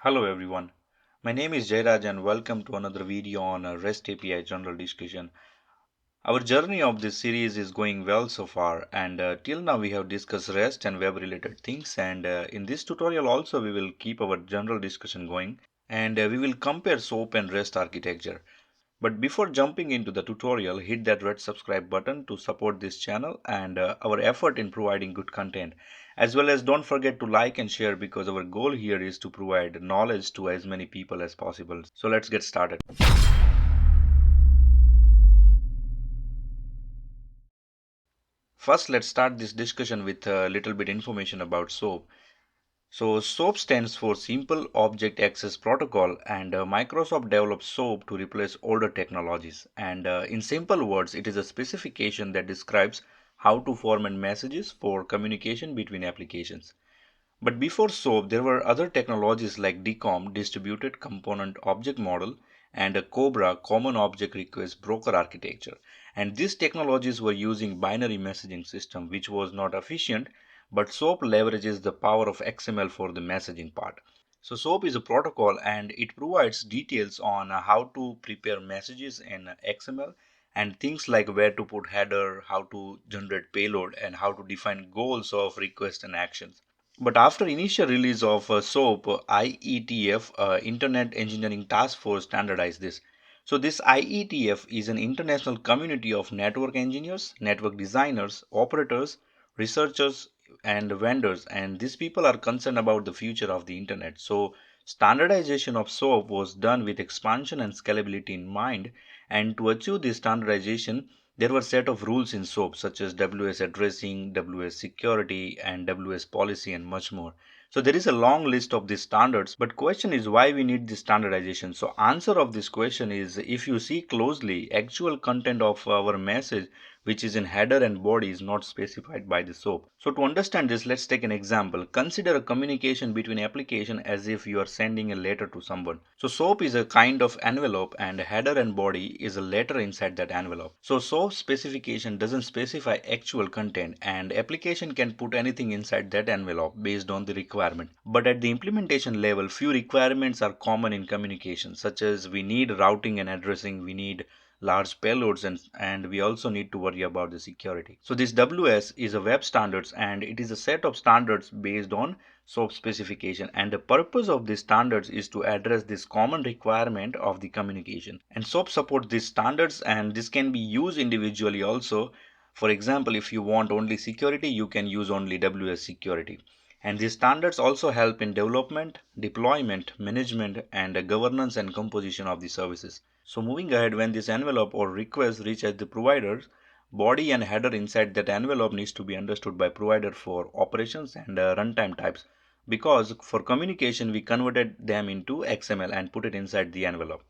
Hello everyone, my name is Jairaj and welcome to another video on REST API general discussion. Our journey of this series is going well so far and till now we have discussed REST and web related things and in this tutorial also we will keep our general discussion going and we will compare SOAP and REST architecture. But before jumping into the tutorial, hit that red subscribe button to support this channel and our effort in providing good content. As well as don't forget to like and share because our goal here is to provide knowledge to as many people as possible. So let's get started. First, let's start this discussion with a little bit information about SOAP. So SOAP stands for Simple Object Access Protocol and Microsoft developed SOAP to replace older technologies. And in simple words, it is a specification that describes how to format messages for communication between applications. But before SOAP, there were other technologies like DCOM, Distributed Component Object Model, and a COBRA, Common Object Request Broker Architecture. And these technologies were using binary messaging system, which was not efficient, but SOAP leverages the power of XML for the messaging part. So SOAP is a protocol and it provides details on how to prepare messages in XML and things like where to put header, how to generate payload, and how to define goals of request and actions. But after initial release of SOAP, IETF, Internet Engineering Task Force, standardized this. So this IETF is an international community of network engineers, network designers, operators, researchers, and vendors. And these people are concerned about the future of the internet. So standardization of SOAP was done with expansion and scalability in mind. And to achieve this standardization, there were set of rules in SOAP such as WS addressing, WS security, and WS policy, and much more. So there is a long list of these standards, but question is why we need this standardization. So answer of this question is if you see closely, actual content of our message which is in header and body is not specified by the SOAP. So to understand this, let's take an example. Consider a communication between application as if you are sending a letter to someone. So SOAP is a kind of envelope and header and body is a letter inside that envelope. So SOAP specification doesn't specify actual content and application can put anything inside that envelope based on the requirement. But at the implementation level, few requirements are common in communication such as we need routing and addressing, we need large payloads and we also need to worry about the security. So this WS is a web standards and it is a set of standards based on SOAP specification and the purpose of these standards is to address this common requirement of the communication. And SOAP supports these standards and this can be used individually also. For example, if you want only security, you can use only WS security. And these standards also help in development, deployment, management, and governance and composition of the services. So moving ahead, when this envelope or request reaches the providers, body and header inside that envelope needs to be understood by provider for operations and runtime types. Because for communication, we converted them into XML and put it inside the envelope.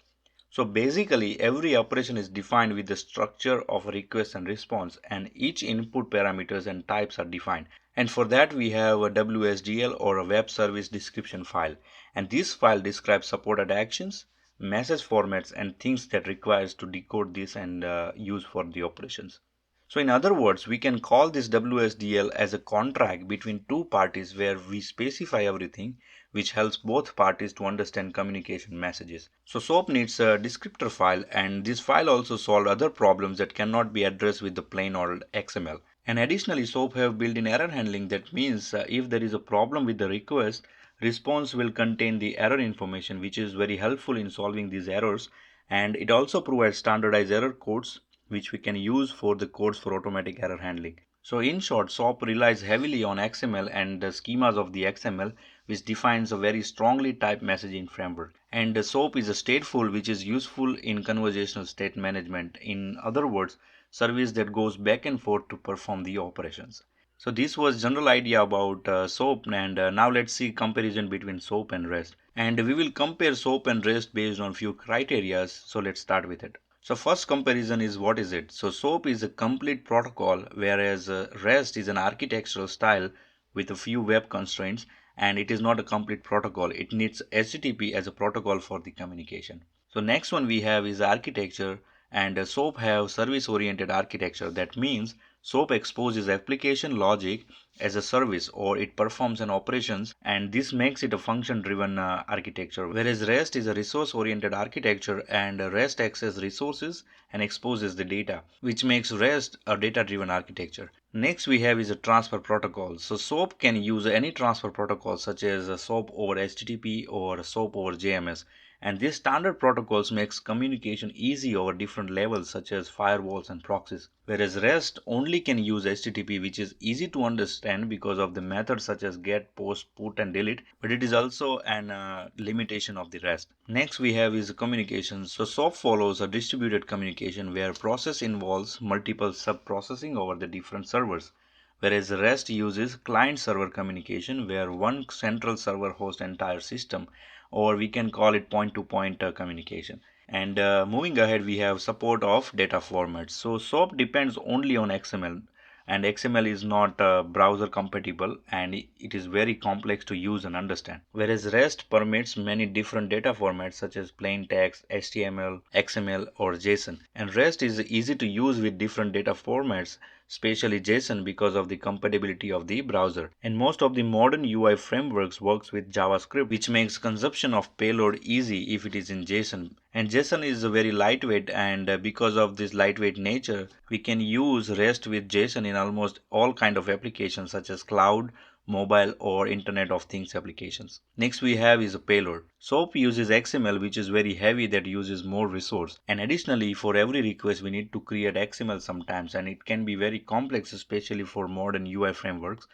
So basically, every operation is defined with the structure of a request and response, and each input parameters and types are defined. And for that, we have a WSDL or a web service description file. And this file describes supported actions, message formats, and things that requires to decode this and use for the operations. So in other words, we can call this WSDL as a contract between two parties where we specify everything which helps both parties to understand communication messages. So SOAP needs a descriptor file and this file also solves other problems that cannot be addressed with the plain old XML. And additionally, SOAP have built-in error handling. That means if there is a problem with the request, response will contain the error information, which is very helpful in solving these errors. And it also provides standardized error codes which we can use for the codes for automatic error handling. So in short, SOAP relies heavily on XML and the schemas of the XML, which defines a very strongly typed messaging framework. And the SOAP is a stateful, which is useful in conversational state management. In other words, service that goes back and forth to perform the operations. So this was general idea about SOAP, and now let's see comparison between SOAP and REST. And we will compare SOAP and REST based on few criteria. So let's start with it. So first comparison is what is it? So SOAP is a complete protocol whereas REST is an architectural style with a few web constraints and it is not a complete protocol. It needs HTTP as a protocol for the communication. So next one we have is architecture and SOAP have service oriented architecture. That means SOAP exposes application logic as a service or it performs an operations, and this makes it a function driven architecture, whereas REST is a resource oriented architecture, and REST accesses resources and exposes the data, which makes REST a data driven architecture. Next we have is a transfer protocol. So SOAP can use any transfer protocol such as a SOAP over HTTP or SOAP over JMS, and these standard protocols makes communication easy over different levels such as firewalls and proxies, whereas REST only can use HTTP, which is easy to understand because of the methods such as get, post, put and delete, but it is also an limitation of the REST. Next we have is communication. So SOAP follows a distributed communication where process involves multiple sub-processing over the different servers, whereas REST uses client-server communication where one central server hosts entire system, or we can call it point-to-point communication. And moving ahead, we have support of data formats. So SOAP depends only on XML, and XML is not browser compatible and it is very complex to use and understand. Whereas REST permits many different data formats such as plain text, HTML, XML, or JSON. And REST is easy to use with different data formats, especially JSON because of the compatibility of the browser. And most of the modern UI frameworks works with JavaScript, which makes consumption of payload easy if it is in JSON. And JSON is very lightweight, and because of this lightweight nature, we can use REST with JSON in almost all kind of applications such as cloud, mobile or internet of things applications. Next we have is a payload. SOAP uses XML, which is very heavy, that uses more resource, and additionally for every request we need to create XML sometimes, and it can be very complex especially for modern UI frameworks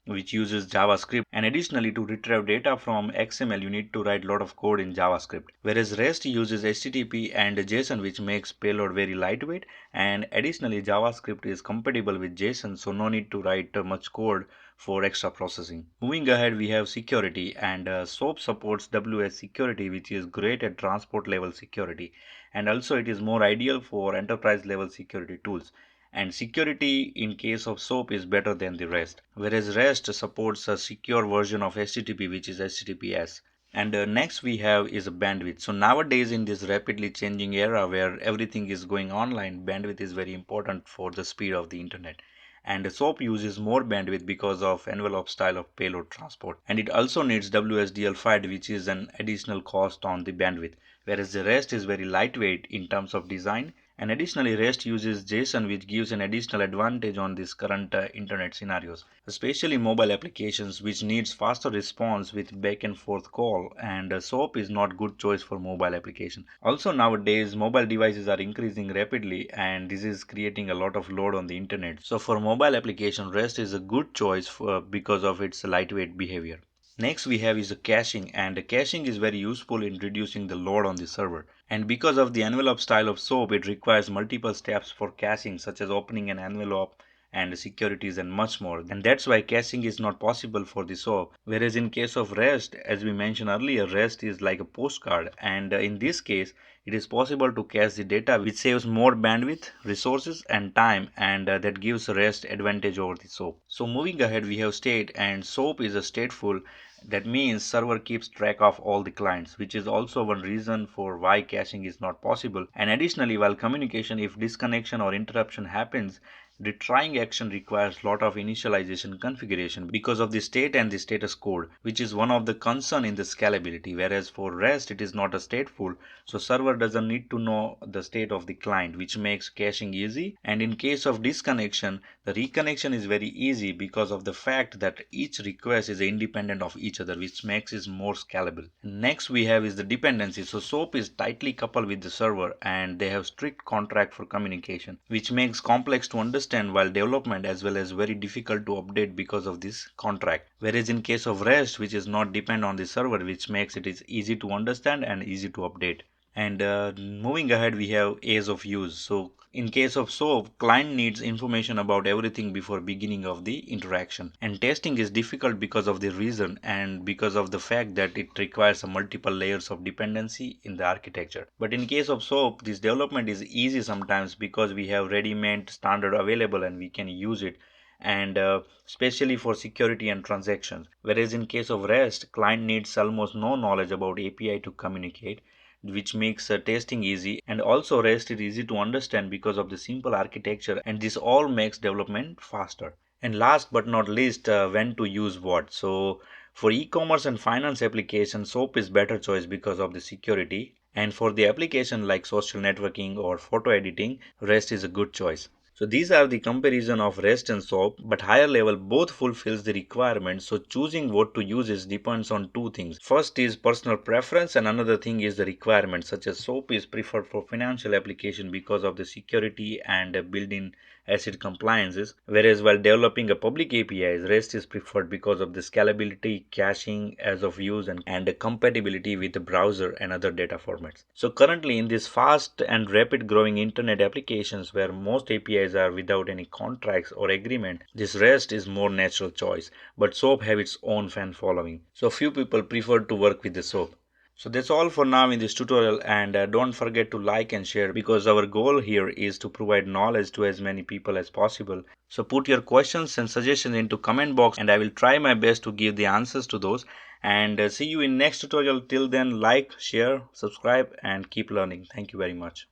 which uses JavaScript. And additionally, to retrieve data from XML, you need to write a lot of code in JavaScript. Whereas REST uses HTTP and JSON, which makes payload very lightweight. And additionally, JavaScript is compatible with JSON, so no need to write much code for extra processing. Moving ahead, we have security, and SOAP supports WS security, which is great at transport level security, and also it is more ideal for enterprise level security tools. And security in case of SOAP is better than the REST, whereas REST supports a secure version of HTTP, which is HTTPS. And next we have is a bandwidth. So nowadays in this rapidly changing era where everything is going online, bandwidth is very important for the speed of the internet. And SOAP uses more bandwidth because of envelope style of payload transport, and it also needs WSDL5, which is an additional cost on the bandwidth, whereas the REST is very lightweight in terms of design. And additionally, REST uses JSON, which gives an additional advantage on these current internet scenarios, especially mobile applications, which needs faster response with back and forth call. And SOAP is not good choice for mobile application. Also nowadays, mobile devices are increasing rapidly, and this is creating a lot of load on the internet. So for mobile application, REST is a good choice because of its lightweight behavior. Next we have is a caching, and caching is very useful in reducing the load on the server. And because of the envelope style of SOAP, it requires multiple steps for caching, such as opening an envelope and securities and much more. And that's why caching is not possible for the SOAP. Whereas in case of REST, as we mentioned earlier, REST is like a postcard, and in this case, it is possible to cache the data, which saves more bandwidth, resources, and time, and that gives REST advantage over the SOAP. So moving ahead, we have state, and SOAP is a stateful. That means server keeps track of all the clients, which is also one reason for why caching is not possible. And additionally, while communication, if disconnection or interruption happens, the trying action requires lot of initialization configuration because of the state and the status code, which is one of the concern in the scalability. Whereas for REST, it is not a stateful, so server doesn't need to know the state of the client, which makes caching easy. And in case of disconnection, the reconnection is very easy because of the fact that each request is independent of each other, which makes it more scalable. Next we have is the dependency. So SOAP is tightly coupled with the server, and they have strict contract for communication, which makes complex to understand while development, as well as very difficult to update because of this contract. Whereas in case of REST, which is not depend on the server, which makes it is easy to understand and easy to update. And moving ahead, we have ease of use. So in case of SOAP, client needs information about everything before beginning of the interaction. And testing is difficult because of the reason and because of the fact that it requires a multiple layers of dependency in the architecture. But in case of SOAP, this development is easy sometimes because we have ready-made standard available and we can use it, and especially for security and transactions. Whereas in case of REST, client needs almost no knowledge about API to communicate, which makes testing easy, and also REST is easy to understand because of the simple architecture, and this all makes development faster. And last but not least, when to use what. So for e-commerce and finance applications, SOAP is better choice because of the security. And for the application like social networking or photo editing, REST is a good choice. So these are the comparison of REST and SOAP, but higher level both fulfills the requirements. So choosing what to use is depends on two things. First is personal preference, and another thing is the requirement. Such as SOAP is preferred for financial application because of the security and built-in ACID compliances, whereas while developing a public APIs, REST is preferred because of the scalability, caching, as of use, and the compatibility with the browser and other data formats. So currently in this fast and rapid growing internet applications where most APIs are without any contracts or agreement, this REST is more natural choice, but SOAP have its own fan following. So few people prefer to work with the SOAP. So that's all for now in this tutorial, and don't forget to like and share because our goal here is to provide knowledge to as many people as possible. So put your questions and suggestions into comment box and I will try my best to give the answers to those, and see you in next tutorial. Till then, like, share, subscribe and keep learning. Thank you very much.